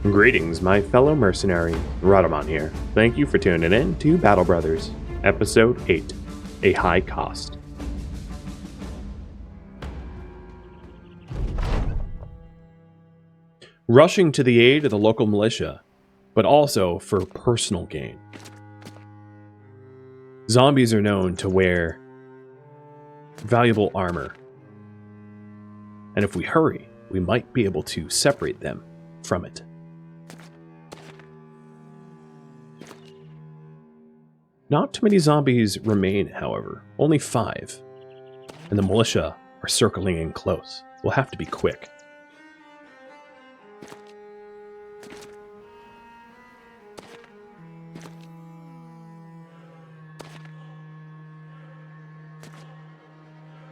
Greetings, my fellow mercenary. Radamon here. Thank you for tuning in to Battle Brothers, Episode 8, A High Cost. Rushing to the aid of the local militia, but also for personal gain. Zombies are known to wear valuable armor, and if we hurry, we might be able to separate them from it. Not too many zombies remain, however, only 5, and the militia are circling in close. We'll have to be quick.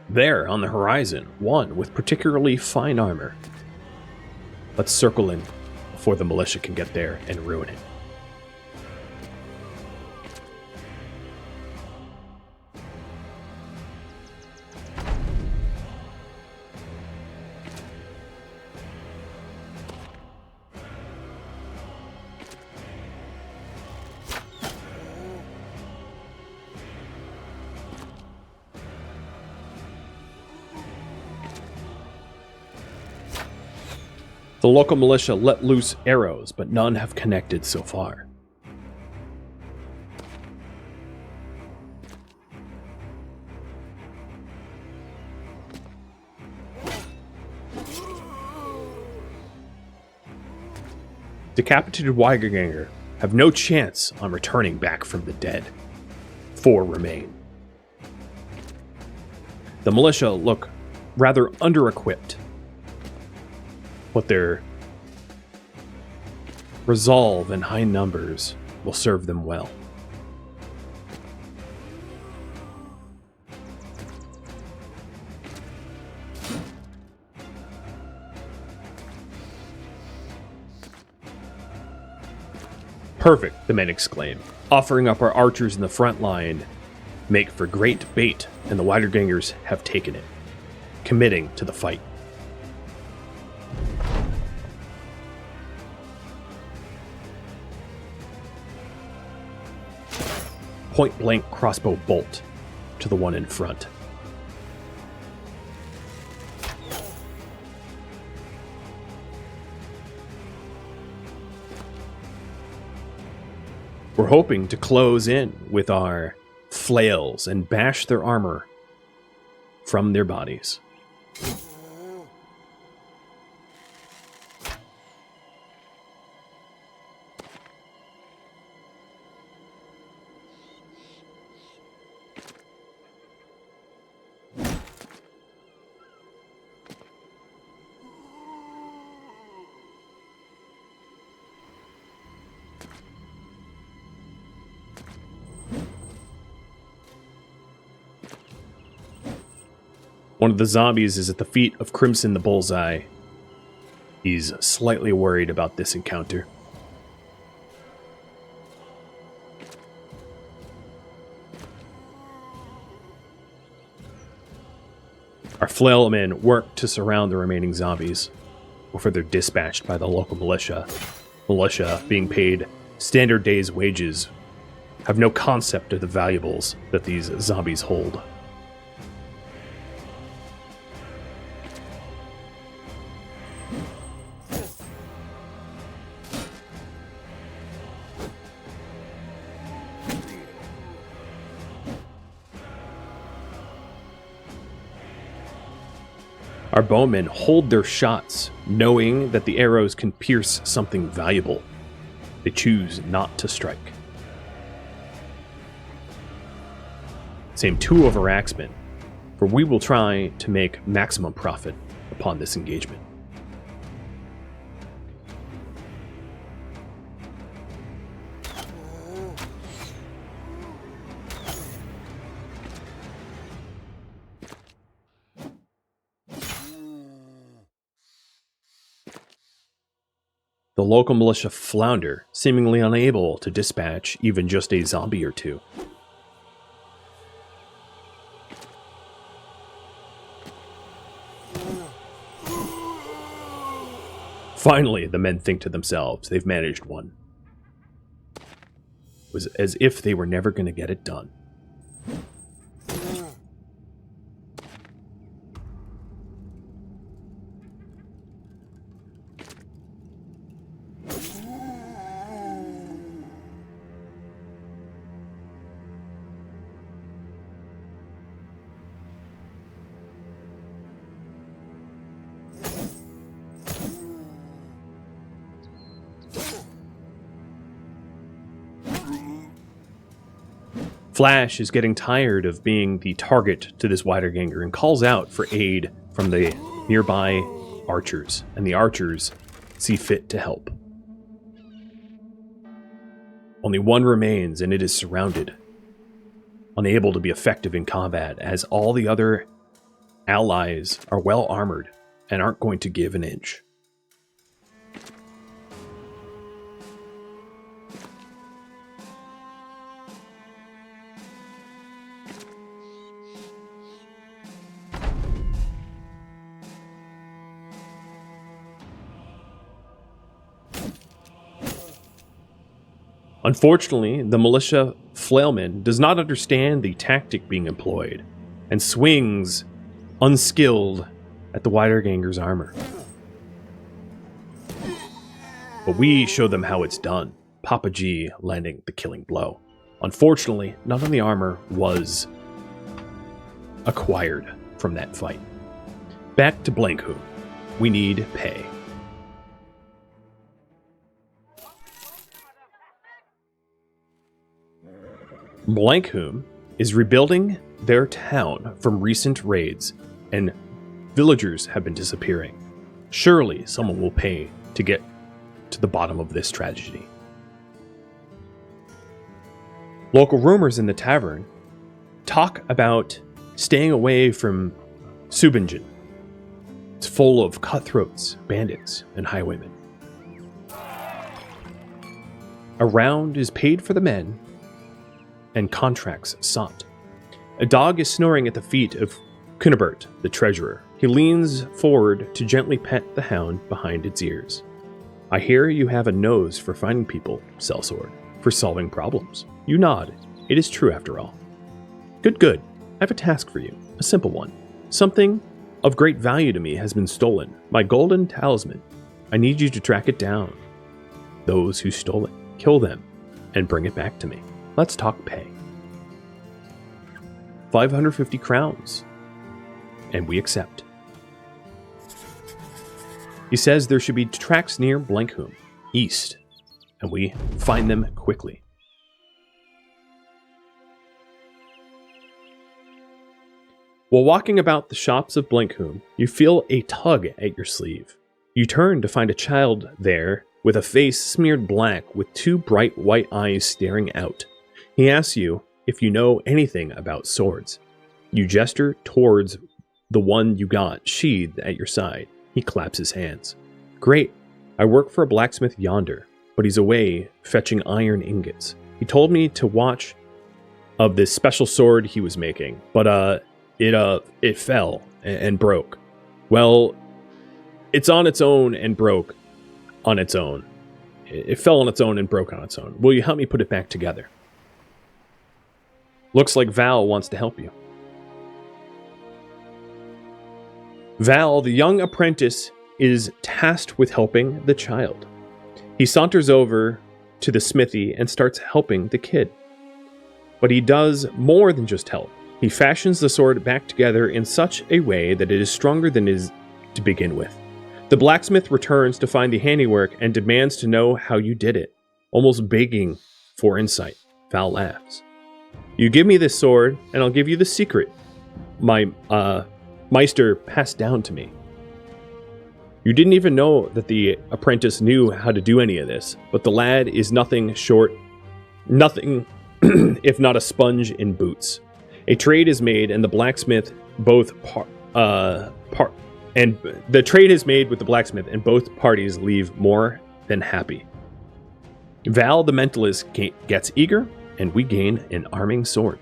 There, on the horizon, one with particularly fine armor. Let's circle in before the militia can get there and ruin it. The local militia let loose arrows, but none have connected so far. Decapitated Weigerganger have no chance on returning back from the dead. 4 remain. The militia look rather under-equipped, but their resolve and high numbers will serve them well. Perfect, the men exclaim. Offering up our archers in the front line make for great bait, and the Weidergangers have taken it, committing to the fight. Point-blank crossbow bolt to the one in front. We're hoping to close in with our flails and bash their armor from their bodies. One of the zombies is at the feet of Crimson the Bullseye. He's slightly worried about this encounter. Our flailmen work to surround the remaining zombies before they're dispatched by the local militia. Militia, being paid standard day's wages, have no concept of the valuables that these zombies hold. Our bowmen hold their shots, knowing that the arrows can pierce something valuable. They choose not to strike. Same 2 of our axemen, for we will try to make maximum profit upon this engagement. The local militia flounder, seemingly unable to dispatch even just a zombie or 2. Finally, the men think to themselves, they've managed one. It was as if they were never going to get it done. Flash is getting tired of being the target to this Wiederganger and calls out for aid from the nearby archers, and the archers see fit to help. Only one remains, and it is surrounded, unable to be effective in combat, as all the other allies are well armored and aren't going to give an inch. Unfortunately, the militia flailman does not understand the tactic being employed and swings, unskilled, at the Wiederganger's armor. But we show them how it's done, Papa G landing the killing blow. Unfortunately, none of the armor was acquired from that fight. Back to Blankhoom. We need pay. Blankhoom is rebuilding their town from recent raids, and villagers have been disappearing. Surely someone will pay to get to the bottom of this tragedy. Local rumors in the tavern talk about staying away from Subingen. It's full of cutthroats, bandits, and highwaymen. A round is paid for the men, and contracts sought. A dog is snoring at the feet of Kunibert, the treasurer. He leans forward to gently pet the hound behind its ears. I hear you have a nose for finding people, Sellsword, for solving problems. You nod. It is true after all. Good. I have a task for you, a simple one. Something of great value to me has been stolen, my golden talisman. I need you to track it down. Those who stole it, kill them, and bring it back to me. Let's talk pay. 550 crowns. And we accept. He says there should be tracks near Blankhoom, east, and we find them quickly. While walking about the shops of Blankhoom, you feel a tug at your sleeve. You turn to find a child there with a face smeared black with two bright white eyes staring out. He asks you if you know anything about swords. You gesture towards the one you got sheathed at your side. He claps his hands. Great. I work for a blacksmith yonder, but he's away fetching iron ingots. He told me to watch of this special sword he was making, but it fell and broke. Well, it's on its own and broke on its own. It fell on its own and broke on its own. Will you help me put it back together? Looks like Val wants to help you. Val, the young apprentice, is tasked with helping the child. He saunters over to the smithy and starts helping the kid. But he does more than just help. He fashions the sword back together in such a way that it is stronger than it is to begin with. The blacksmith returns to find the handiwork and demands to know how you did it, almost begging for insight. Val laughs. You give me this sword, and I'll give you the secret my Meister passed down to me. You didn't even know that the apprentice knew how to do any of this, but the lad is nothing if not a sponge in boots. A trade is made, and the blacksmith the trade is made with the blacksmith, and both parties leave more than happy. Val the mentalist gets eager, and we gain an arming sword.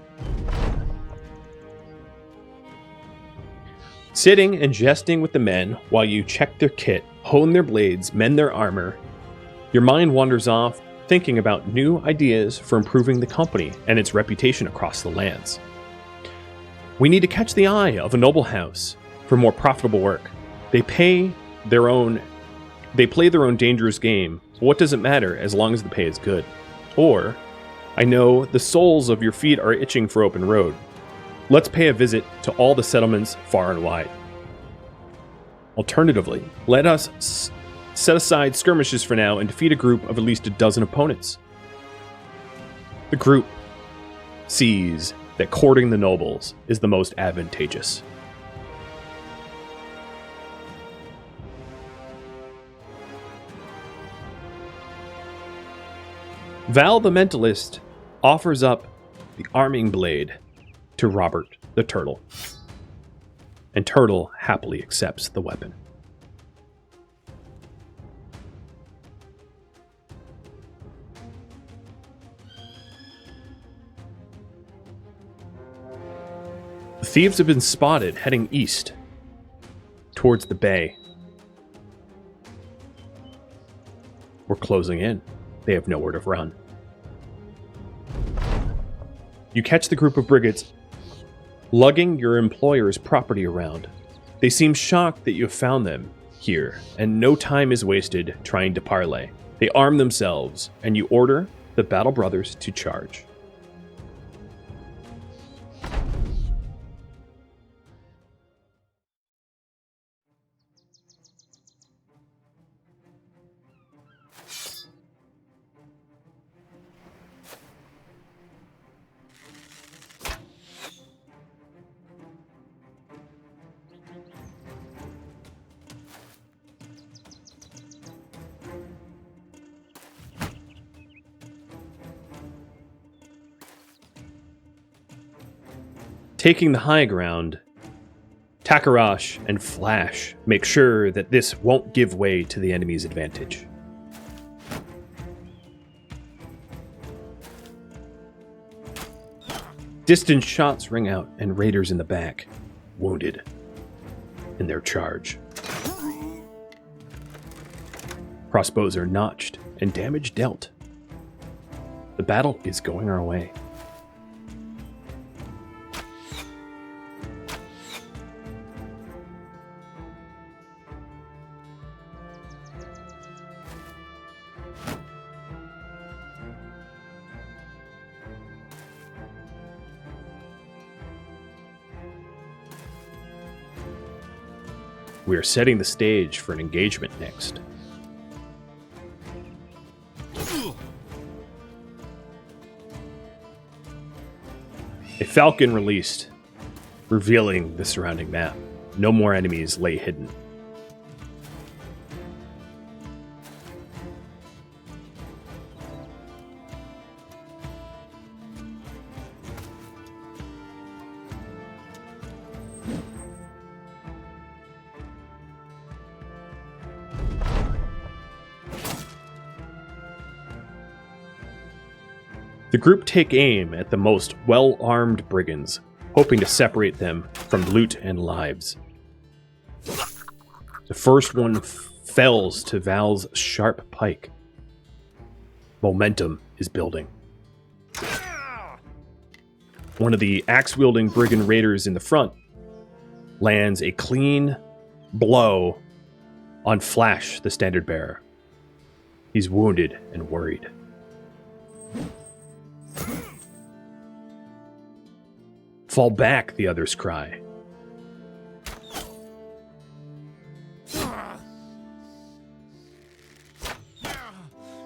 Sitting and jesting with the men while you check their kit, hone their blades, mend their armor. Your mind wanders off, thinking about new ideas for improving the company and its reputation across the lands. We need to catch the eye of a noble house for more profitable work. They play their own dangerous game. What does it matter as long as the pay is good? Or, I know the soles of your feet are itching for open road. Let's pay a visit to all the settlements far and wide. Alternatively, let us set aside skirmishes for now and defeat a group of at least a dozen opponents. The group sees that courting the nobles is the most advantageous. Val the Mentalist offers up the arming blade to Robert the Turtle, and Turtle happily accepts the weapon. The thieves have been spotted heading east towards the bay. We're closing in. They have nowhere to run. You catch the group of brigands lugging your employer's property around. They seem shocked that you have found them here, and no time is wasted trying to parley. They arm themselves, and you order the Battle Brothers to charge. Taking the high ground, Takarash and Flash make sure that this won't give way to the enemy's advantage. Distant shots ring out, and raiders in the back, wounded in their charge. Crossbows are notched and damage dealt. The battle is going our way. We are setting the stage for an engagement next. A falcon released, revealing the surrounding map. No more enemies lay hidden. The group take aim at the most well-armed brigands, hoping to separate them from loot and lives. The first one fells to Val's sharp pike. Momentum is building. One of the axe-wielding brigand raiders in the front lands a clean blow on Flash, the standard bearer. He's wounded and worried. Fall back, the others cry.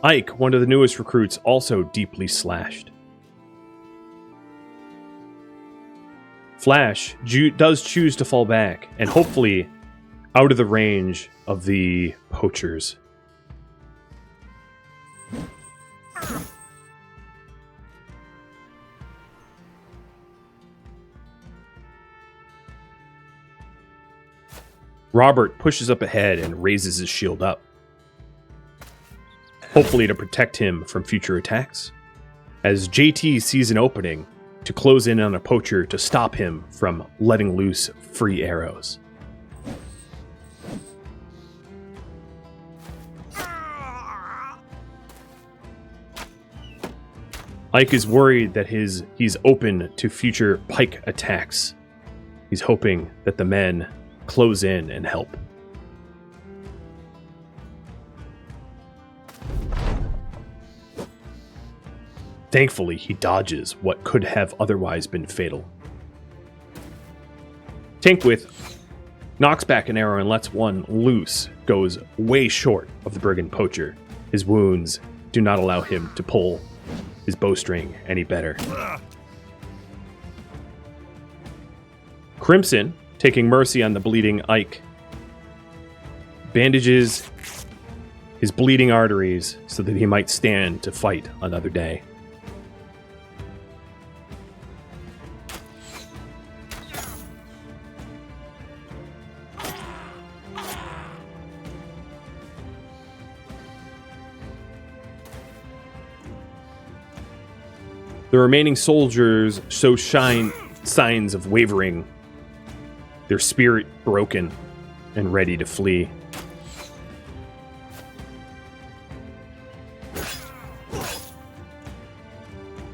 Ike, one of the newest recruits, also deeply slashed. Flash does choose to fall back, and hopefully out of the range of the poachers. Robert pushes up ahead and raises his shield up, hopefully to protect him from future attacks, as JT sees an opening to close in on a poacher to stop him from letting loose free arrows. Ike is worried that he's open to future pike attacks. He's hoping that the men close in and help. Thankfully, he dodges what could have otherwise been fatal. Tankwith knocks back an arrow and lets one loose, goes way short of the brigand poacher. His wounds do not allow him to pull his bowstring any better. Crimson, taking mercy on the bleeding Ike, bandages his bleeding arteries so that he might stand to fight another day. The remaining soldiers show signs of wavering, their spirit broken and ready to flee.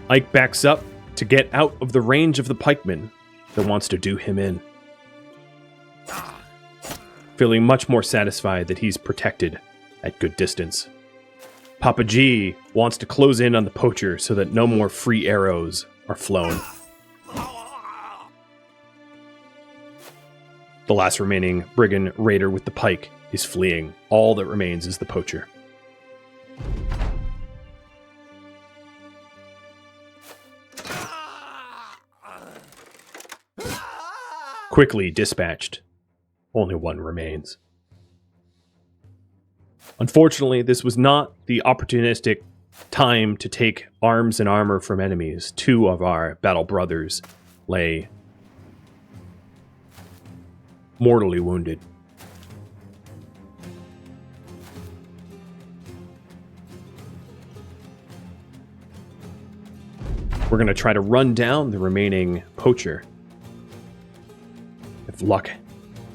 Ike backs up to get out of the range of the pikeman that wants to do him in, feeling much more satisfied that he's protected at good distance. Papa G wants to close in on the poacher so that no more free arrows are flown. The last remaining brigand raider with the pike is fleeing. All that remains is the poacher. Quickly dispatched. Only one remains. Unfortunately, this was not the opportunistic time to take arms and armor from enemies. Two of our battle brothers lay mortally wounded. We're going to try to run down the remaining poacher. If luck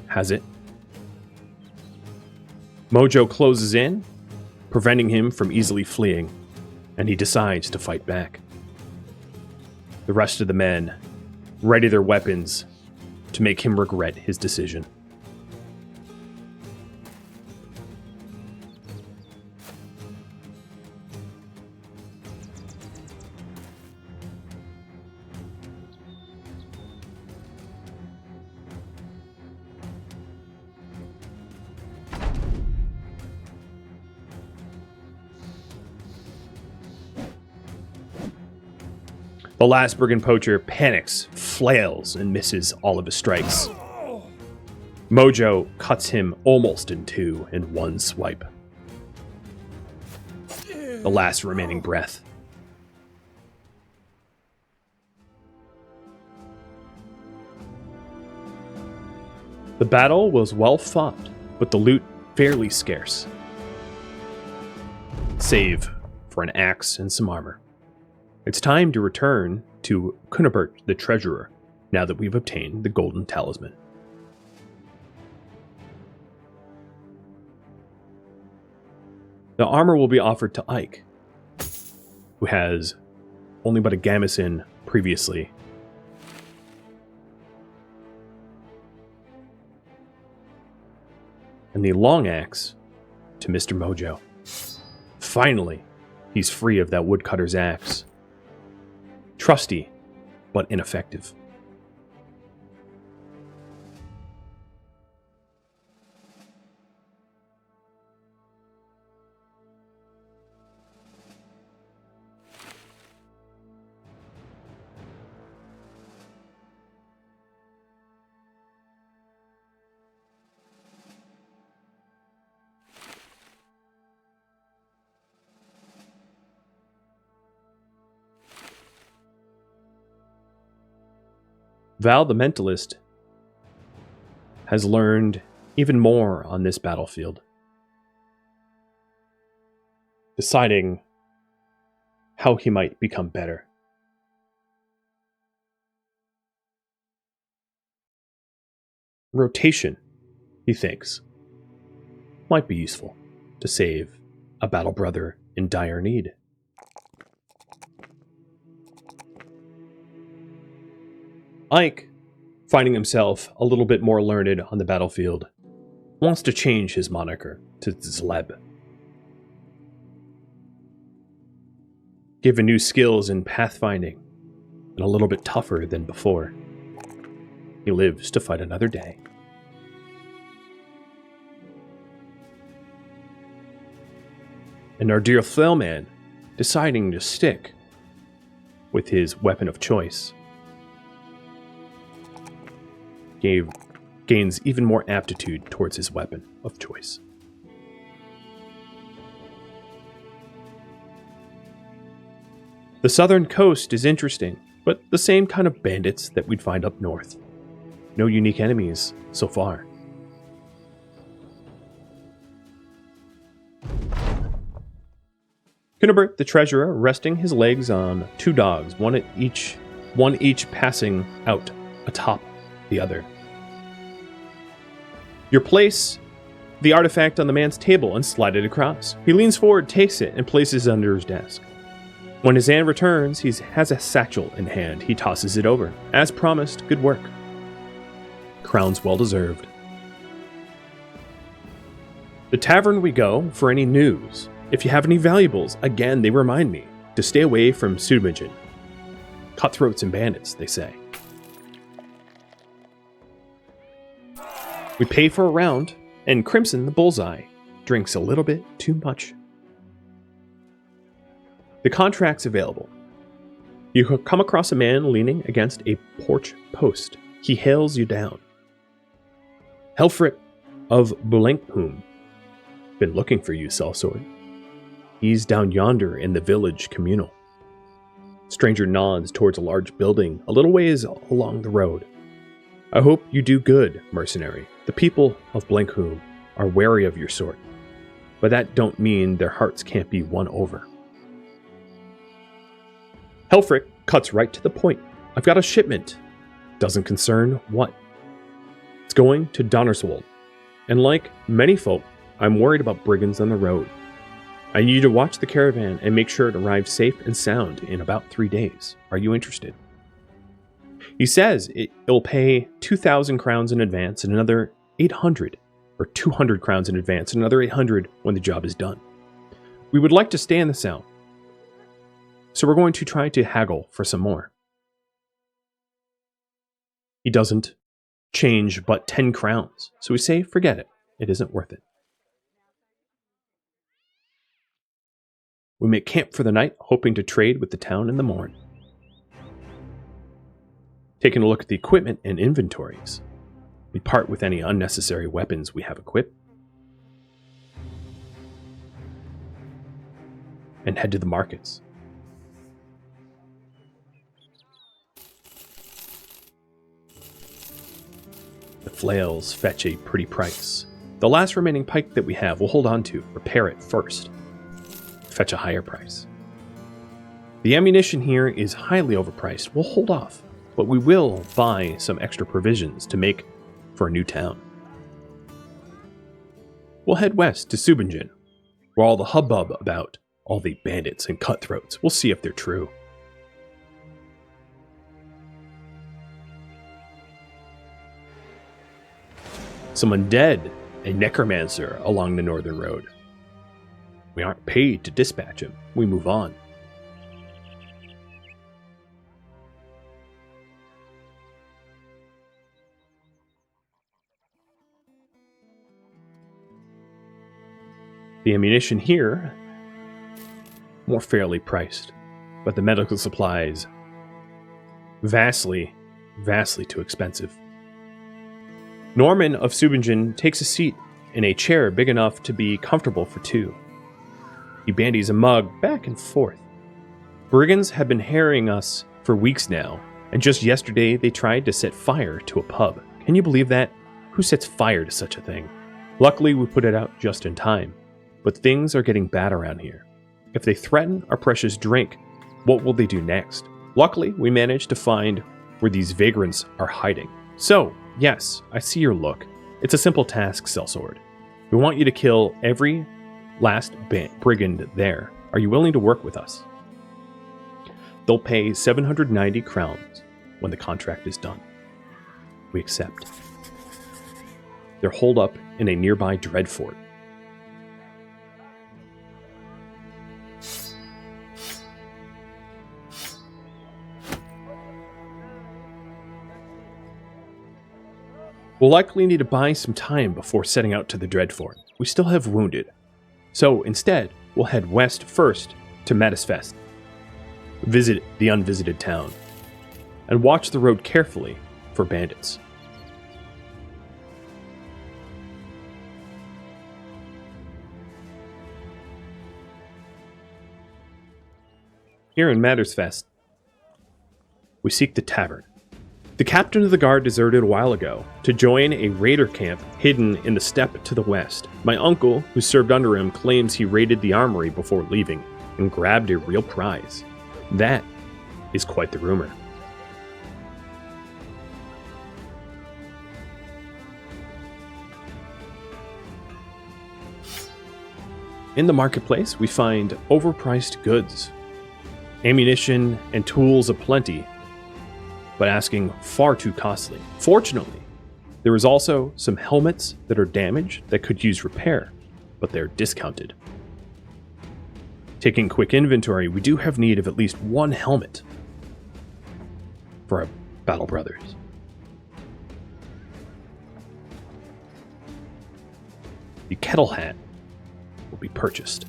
has it. Mojo closes in, preventing him from easily fleeing, and he decides to fight back. The rest of the men ready their weapons to make him regret his decision. The last brigand poacher panics, flails, and misses all of his strikes. Mojo cuts him almost in two in one swipe. The last remaining breath. The battle was well fought, but the loot fairly scarce, save for an axe and some armor. It's time to return to Cunibert the Treasurer, now that we've obtained the Golden Talisman. The armor will be offered to Ike, who has only but a gamison previously. And the long axe to Mr. Mojo. Finally, he's free of that woodcutter's axe. Trusty, but ineffective. Val the Mentalist has learned even more on this battlefield, deciding how he might become better. Rotation, he thinks, might be useful to save a battle brother in dire need. Ike, finding himself a little bit more learned on the battlefield, wants to change his moniker to Zleb. Given new skills in pathfinding, and a little bit tougher than before, he lives to fight another day. And our dear Flailman, deciding to stick with his weapon of choice, gains even more aptitude towards his weapon of choice. The southern coast is interesting, but the same kind of bandits that we'd find up north. No unique enemies so far. Kunibert, the treasurer, resting his legs on two dogs, one each passing out atop the other. You place the artifact on the man's table and slide it across. He leans forward, takes it, and places it under his desk. When his hand returns, he has a satchel in hand. He tosses it over. As promised, good work. Crown's well deserved. The tavern we go for any news. If you have any valuables, again, they remind me to stay away from Subijin. Cutthroats and bandits, they say. We pay for a round, and Crimson, the bullseye, drinks a little bit too much. The contract's available. You come across a man leaning against a porch post. He hails you down. Helfrit of Bulenkpum. Been looking for you, Sellsword. He's down yonder in the village communal. Stranger nods towards a large building a little ways along the road. I hope you do good, mercenary. The people of Blenkhum are wary of your sort, but that don't mean their hearts can't be won over. Helfrich cuts right to the point. I've got a shipment. Doesn't concern what. It's going to Donnerswold, and like many folk, I'm worried about brigands on the road. I need you to watch the caravan and make sure it arrives safe and sound in about 3 days. Are you interested? He says it'll pay 2,000 crowns in advance and another 800, or 200 crowns in advance and another 800 when the job is done. We would like to stay in the sound, so we're going to try to haggle for some more. He doesn't change but 10 crowns, so we say forget it. It isn't worth it. We make camp for the night, hoping to trade with the town in the morn. Taking a look at the equipment and inventories, we part with any unnecessary weapons we have equipped, and head to the markets. The flails fetch a pretty price. The last remaining pike that we have, we'll hold on to, repair it first. Fetch a higher price. The ammunition here is highly overpriced. We'll hold off, but we will buy some extra provisions to make for a new town. We'll head west to Subijin, where all the hubbub about all the bandits and cutthroats. We'll see if they're true. Some undead, a necromancer along the northern road. We aren't paid to dispatch him. We move on. The ammunition here, more fairly priced, but the medical supplies, vastly too expensive. Norman of Subijin takes a seat in a chair big enough to be comfortable for two. He bandies a mug back and forth. Brigands have been harrying us for weeks now, and just yesterday they tried to set fire to a pub. Can you believe that? Who sets fire to such a thing? Luckily, we put it out just in time, but things are getting bad around here. If they threaten our precious drink, what will they do next? Luckily, we managed to find where these vagrants are hiding. So, yes, I see your look. It's a simple task, Sellsword. We want you to kill every last brigand there. Are you willing to work with us? They'll pay 790 crowns when the contract is done. We accept. They're holed up in a nearby Dreadfort. We'll likely need to buy some time before setting out to the Dreadfort. We still have wounded. So instead, we'll head west first to Matisfest, visit the unvisited town, and watch the road carefully for bandits. Here in Matisfest, we seek the tavern. The captain of the guard deserted a while ago to join a raider camp hidden in the steppe to the west. My uncle, who served under him, claims he raided the armory before leaving and grabbed a real prize. That is quite the rumor. In the marketplace, we find overpriced goods, ammunition and tools aplenty, but asking far too costly. Fortunately, there is also some helmets that are damaged that could use repair, but they're discounted. Taking quick inventory, we do have need of at least one helmet for our battle brothers. The kettle hat will be purchased.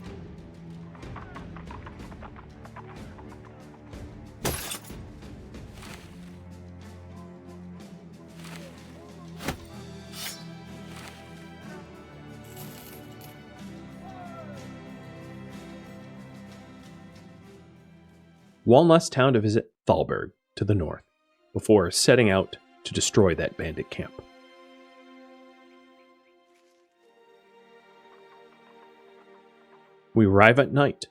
One last town to visit, Thalberg, to the north, before setting out to destroy that bandit camp. We arrive at night,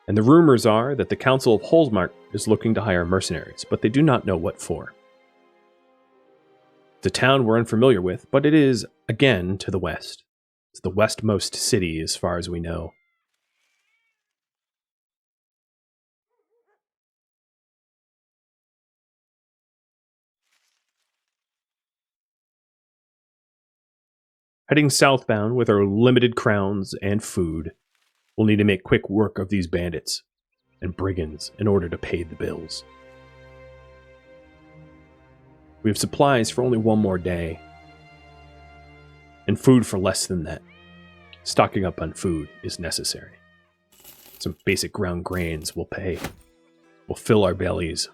and the rumors are that the Council of Holzmark is looking to hire mercenaries, but they do not know what for. It's a town we're unfamiliar with, but it is, again, to the west. It's the westmost city as far as we know. Heading southbound with our limited crowns and food, we'll need to make quick work of these bandits and brigands in order to pay the bills. We have supplies for only one more day, and food for less than that. Stocking up on food is necessary. Some basic ground grains will pay. We'll fill our bellies.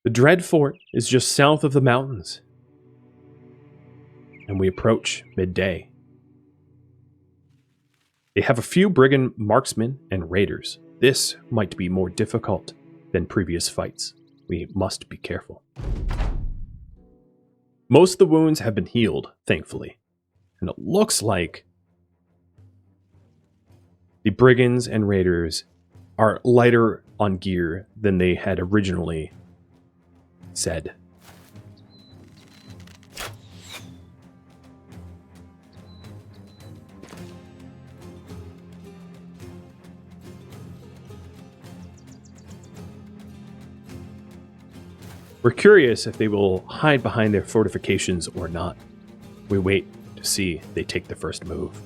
The Dreadfort is just south of the mountains, and we approach midday. They have a few brigand marksmen and raiders. This might be more difficult than previous fights. We must be careful. Most of the wounds have been healed, thankfully, and it looks like the brigands and raiders are lighter on gear than they had originally said. We're curious if they will hide behind their fortifications or not. We wait to see if they take the first move.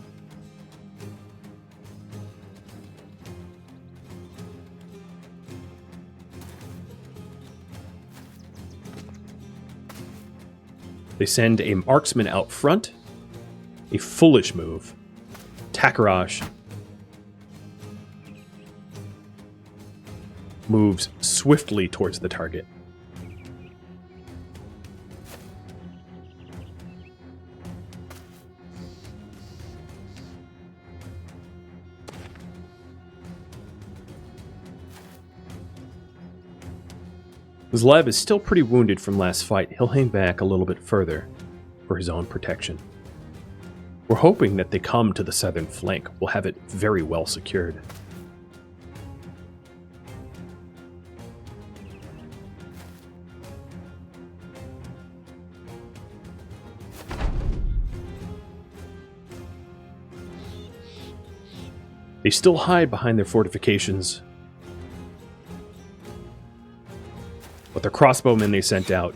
They send a marksman out front. A foolish move. Takarash moves swiftly towards the target. Zlev is still pretty wounded from last fight. He'll hang back a little bit further for his own protection. We're hoping that they come to the southern flank. We'll have it very well secured. They still hide behind their fortifications, But the crossbowman they sent out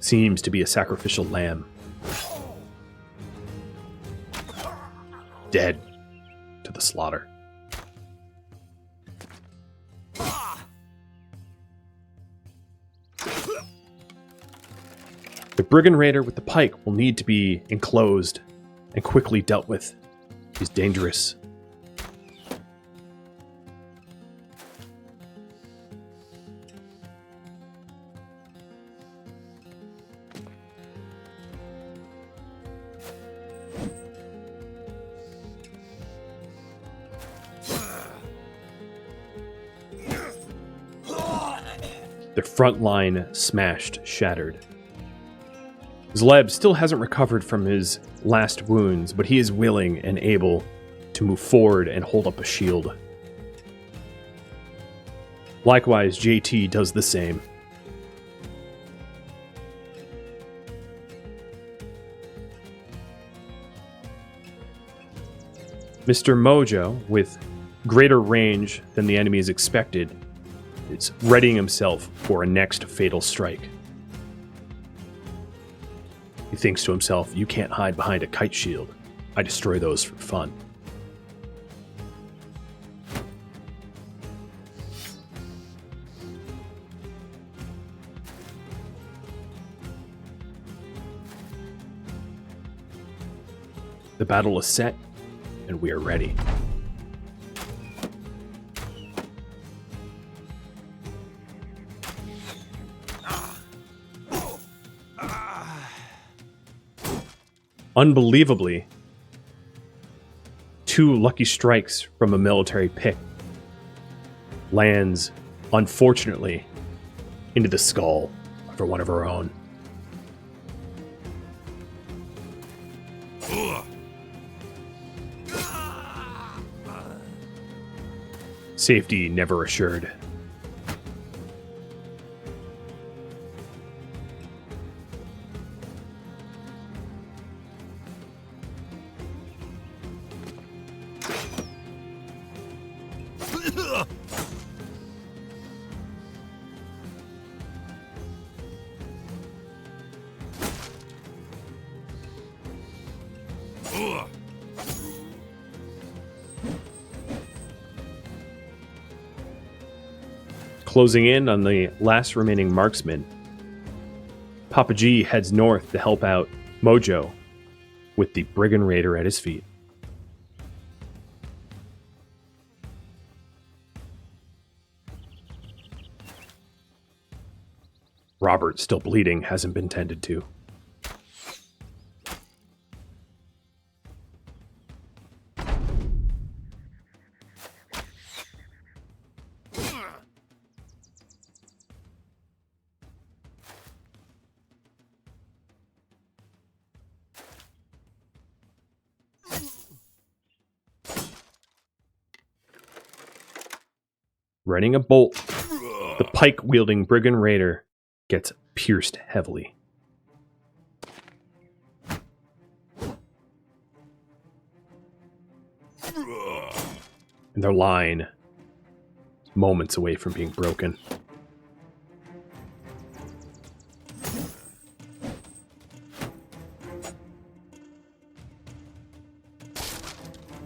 seems to be a sacrificial lamb. Dead to the slaughter. The brigand raider with the pike will need to be enclosed and quickly dealt with. He's dangerous. Their front line smashed, shattered. Zleb still hasn't recovered from his last wounds, but he is willing and able to move forward and hold up a shield. Likewise, JT does the same. Mr. Mojo, with greater range than the enemy is expected, is readying himself for a next fatal strike. He thinks to himself, you can't hide behind a kite shield. I destroy those for fun. The battle is set, and we are ready. Unbelievably, 2 lucky strikes from a military pick lands, unfortunately, into the skull for one of our own. Safety never assured. Closing in on the last remaining marksman, Papa G heads north to help out Mojo with the brigand raider at his feet. Robert, still bleeding, hasn't been tended to. Running a bolt, the pike-wielding brigand raider gets pierced heavily. And their line is moments away from being broken.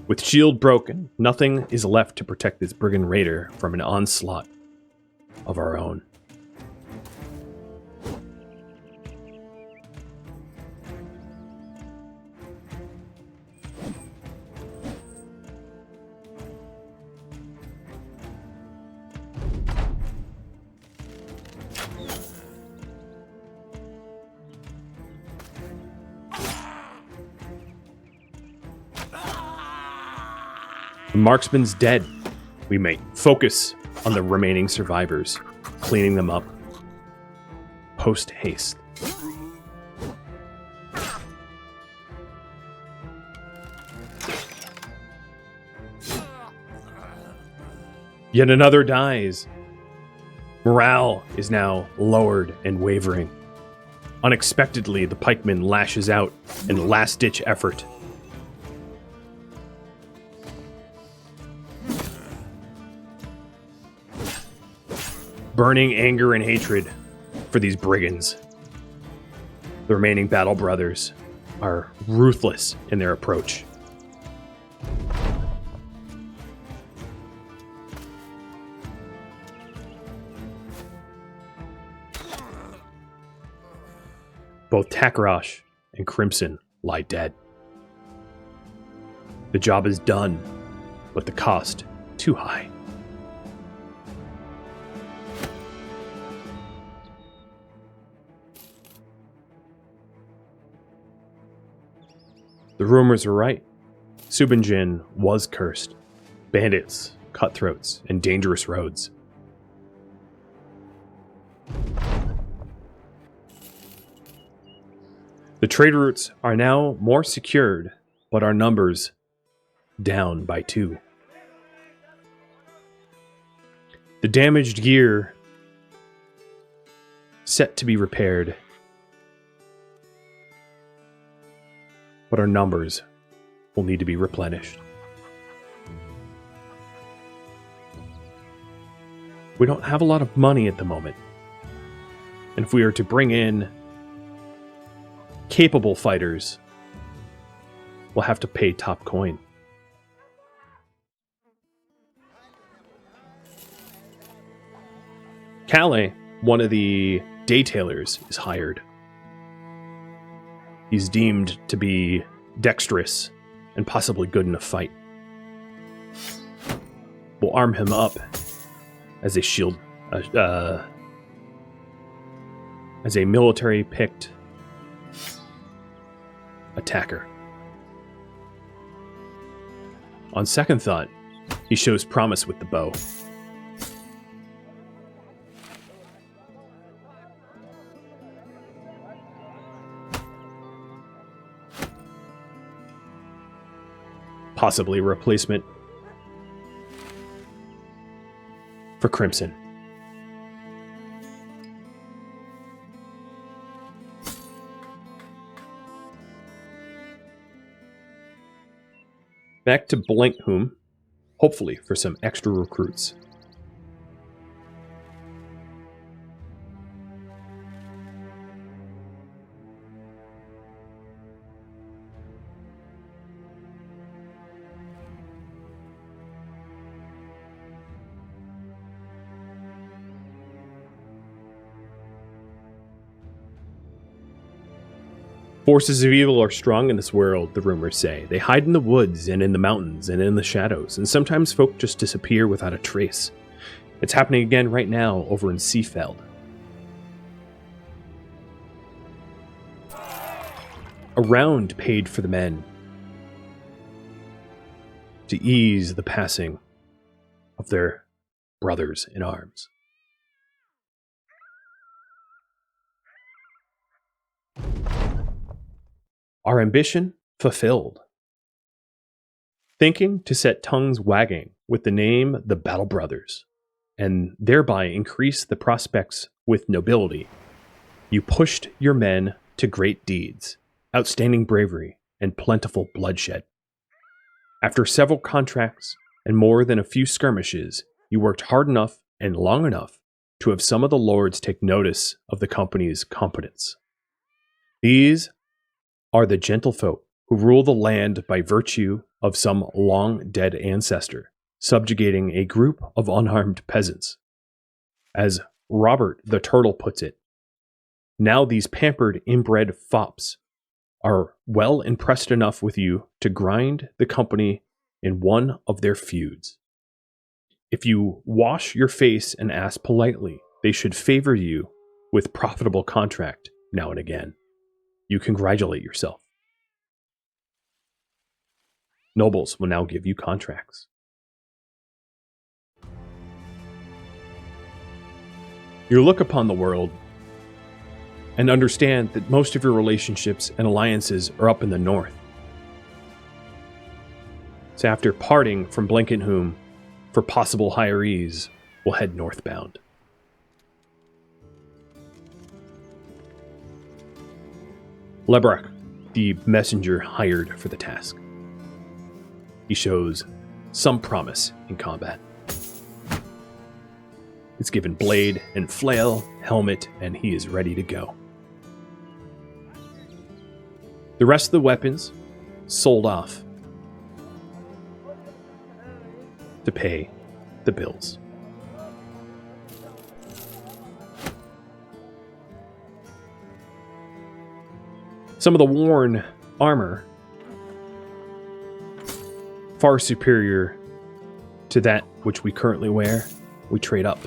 With shield broken, nothing is left to protect this brigand raider from an onslaught of our own. The marksman's dead. We may focus on the remaining survivors, cleaning them up post haste. Yet another dies. Morale is now lowered and wavering. Unexpectedly, the pikeman lashes out in a last-ditch effort. burning anger and hatred for these brigands. The remaining battle brothers are ruthless in their approach. Both Takarosh and Crimson lie dead. The job is done, but the cost too high. The rumors were right. Subinjin was cursed. Bandits, cutthroats, and dangerous roads. The trade routes are now more secured, but our numbers down by 2. The damaged gear set to be repaired, but our numbers will need to be replenished. We don't have a lot of money at the moment, and if we are to bring in capable fighters, we'll have to pay top coin. Calais, one of the daytailers, is hired. He's deemed to be dexterous and possibly good in a fight. We'll arm him up as a shield, as a military-picked attacker. On second thought, he shows promise with the bow. Possibly a replacement for Crimson. Back to Blentheim, hopefully for some extra recruits. Forces of evil are strong in this world, the rumors say. They hide in the woods and in the mountains and in the shadows, and sometimes folk just disappear without a trace. It's happening again right now over in Seafeld. A round paid for the men to ease the passing of their brothers in arms. Our ambition fulfilled. Thinking to set tongues wagging with the name the Battle Brothers, and thereby increase the prospects with nobility, you pushed your men to great deeds, outstanding bravery, and plentiful bloodshed. After several contracts and more than a few skirmishes, you worked hard enough and long enough to have some of the lords take notice of the company's competence. These are the gentlefolk who rule the land by virtue of some long-dead ancestor, subjugating a group of unarmed peasants. As Robert the Turtle puts it, now these pampered inbred fops are well impressed enough with you to grind the company in one of their feuds. If you wash your face and ask politely, they should favor you with profitable contract now and again. You congratulate yourself. Nobles will now give you contracts. You look upon the world and understand that most of your relationships and alliances are up in the north. So after parting from Blentheim for possible hirees, we'll head northbound. Lebrak, the messenger hired for the task. He shows some promise in combat. is given blade and flail, helmet, and he is ready to go. The rest of the weapons sold off to pay the bills. Some of the worn armor, far superior to that which we currently wear, we trade up.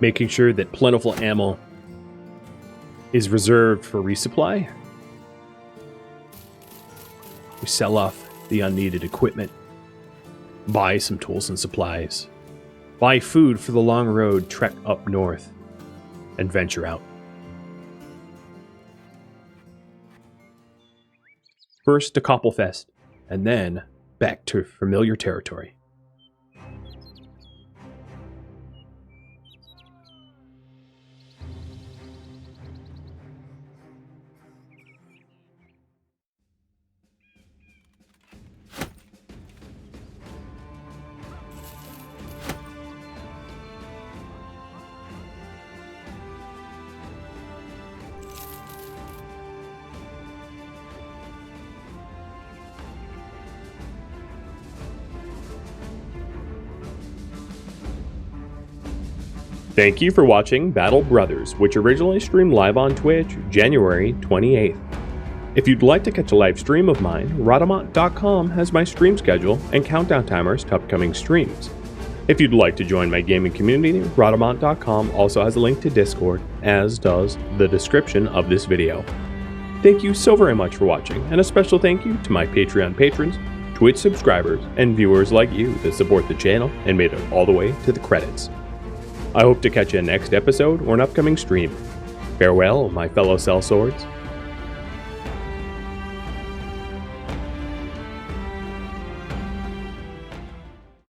Making sure that plentiful ammo is reserved for resupply. We sell off the unneeded equipment, buy some tools and supplies, buy food for the long road trek up north, and venture out. First to Koppelfest, and then back to familiar territory. Thank you for watching Battle Brothers, which originally streamed live on Twitch, January 28th. If you'd like to catch a live stream of mine, Rhodamont.com has my stream schedule and countdown timers to upcoming streams. If you'd like to join my gaming community, Rhodamont.com also has a link to Discord, as does the description of this video. Thank you so very much for watching, and a special thank you to my Patreon patrons, Twitch subscribers, and viewers like you that support the channel and made it all the way to the credits. I hope to catch you in next episode or an upcoming stream. Farewell, my fellow sellswords.